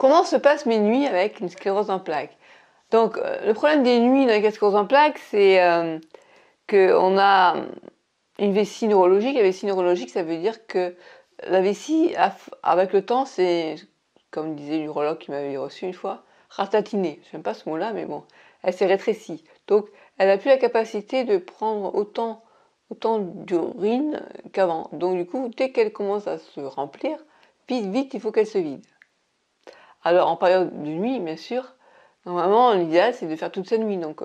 Comment se passent mes nuits avec une sclérose en plaques? Donc, le problème des nuits avec la sclérose en plaques, c'est qu'on a une vessie neurologique. La vessie neurologique, ça veut dire que la vessie, avec le temps, c'est, comme disait l'urologue qui m'avait reçu une fois, ratatinée. Je n'aime pas ce mot-là, mais bon, elle s'est rétrécie. Donc, elle n'a plus la capacité de prendre autant d'urine qu'avant. Donc, du coup, dès qu'elle commence à se remplir, vite, vite, il faut qu'elle se vide. Alors, en période de nuit, bien sûr, normalement, l'idéal, c'est de faire toute cette nuit. Donc,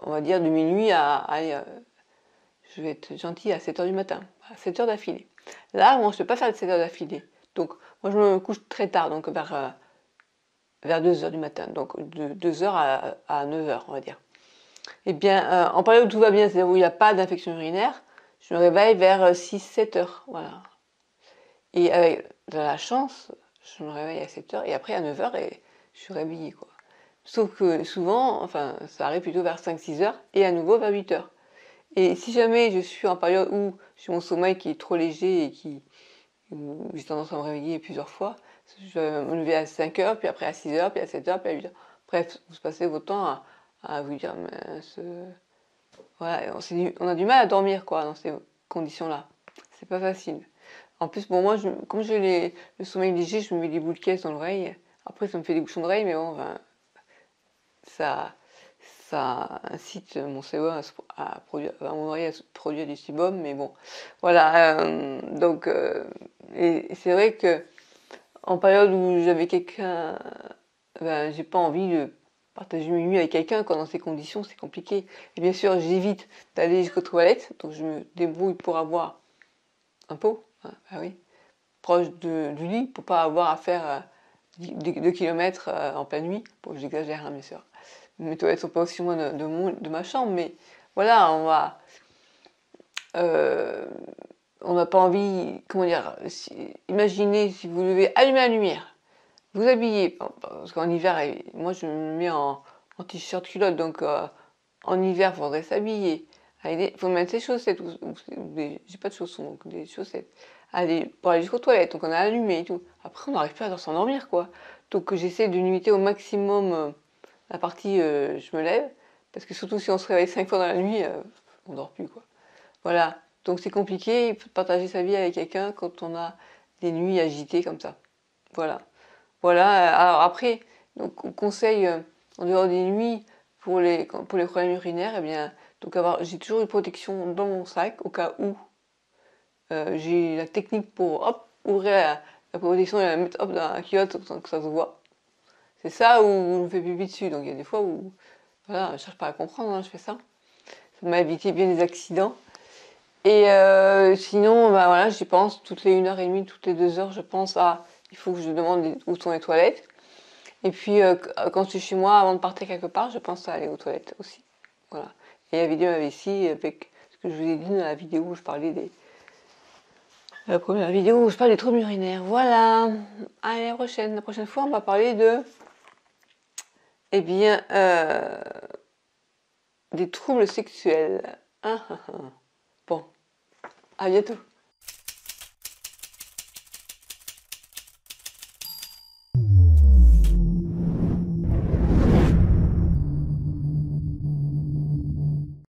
on va dire de minuit je vais être gentille, à 7h du matin, à 7h d'affilée. Là, moi, je ne peux pas faire de 7h d'affilée. Donc, moi, je me couche très tard, donc vers 2h du matin. Donc, de 2h à 9h, on va dire. Eh bien, en période où tout va bien, c'est-à-dire où il n'y a pas d'infection urinaire, je me réveille vers 6-7h. Voilà. Et avec de la chance, je me réveille à 7h et après à 9h, et je suis réveillée, quoi. Sauf que souvent, enfin, ça arrive plutôt vers 5-6h et à nouveau vers 8h. Et si jamais je suis en période où j'ai mon sommeil qui est trop léger et où j'ai tendance à me réveiller plusieurs fois, je vais me lever à 5h, puis après à 6h, puis à 7h, puis à 8h. Bref, vous passez votre temps à vous dire, mince, voilà, on a du mal à dormir, quoi, dans ces conditions-là. C'est pas facile. En plus, bon, moi, comme j'ai le sommeil léger, je me mets des boules de caisse dans l'oreille. Après, ça me fait des bouchons d'oreille, mais bon, ben, ça incite mon cerveau à produire, mon oreille à produire du sebum, mais bon, voilà. Donc, et c'est vrai que en période où j'avais quelqu'un, ben, j'ai pas envie de partager mes nuits avec quelqu'un quand dans ces conditions c'est compliqué. Et bien sûr, j'évite d'aller jusqu'aux toilettes, donc je me débrouille pour avoir un pot, hein, ah oui, proche du lit, pour pas avoir à faire 2 kilomètres en pleine nuit. Bon, j'exagère, hein, bien sûr. Mes toilettes sont pas aussi loin de ma chambre, mais voilà, on n'a pas envie, comment dire, imaginez si vous devez allumer la lumière, vous habillez, parce qu'en hiver, moi je me mets en t-shirt culotte, donc en hiver, il faudrait s'habiller. Il faut mettre ses chaussettes, j'ai pas de chaussons, donc des chaussettes. Pour aller jusqu'aux toilettes, donc on a allumé et tout. Après, on n'arrive plus à s'endormir, quoi. Donc j'essaie de limiter au maximum la partie je me lève, parce que surtout si on se réveille 5 fois dans la nuit, on dort plus, quoi. Voilà, donc c'est compliqué, il faut partager sa vie avec quelqu'un quand on a des nuits agitées comme ça. Voilà. Voilà, alors après, donc conseil en dehors des nuits pour les problèmes urinaires, eh bien, donc j'ai toujours une protection dans mon sac au cas où j'ai la technique pour hop, ouvrir la protection et la mettre hop, dans la culotte sans que ça se voit. C'est ça où je me fais pipi dessus, donc il y a des fois où voilà, je cherche pas à comprendre, hein, je fais ça. Ça m'a évité bien des accidents. Et sinon, bah voilà, j'y pense toutes les 1h30, toutes les 2h, je pense à, il faut que je demande où sont les toilettes. Et puis quand je suis chez moi, avant de partir quelque part, je pense à aller aux toilettes aussi. Voilà. Et la vidéo avait ici avec ce que je vous ai dit dans la vidéo où je parlais la première vidéo où je parle des troubles urinaires. Voilà. Allez, à la prochaine. La prochaine fois, on va parler eh bien, des troubles sexuels. Ah, ah, ah. Bon, à bientôt.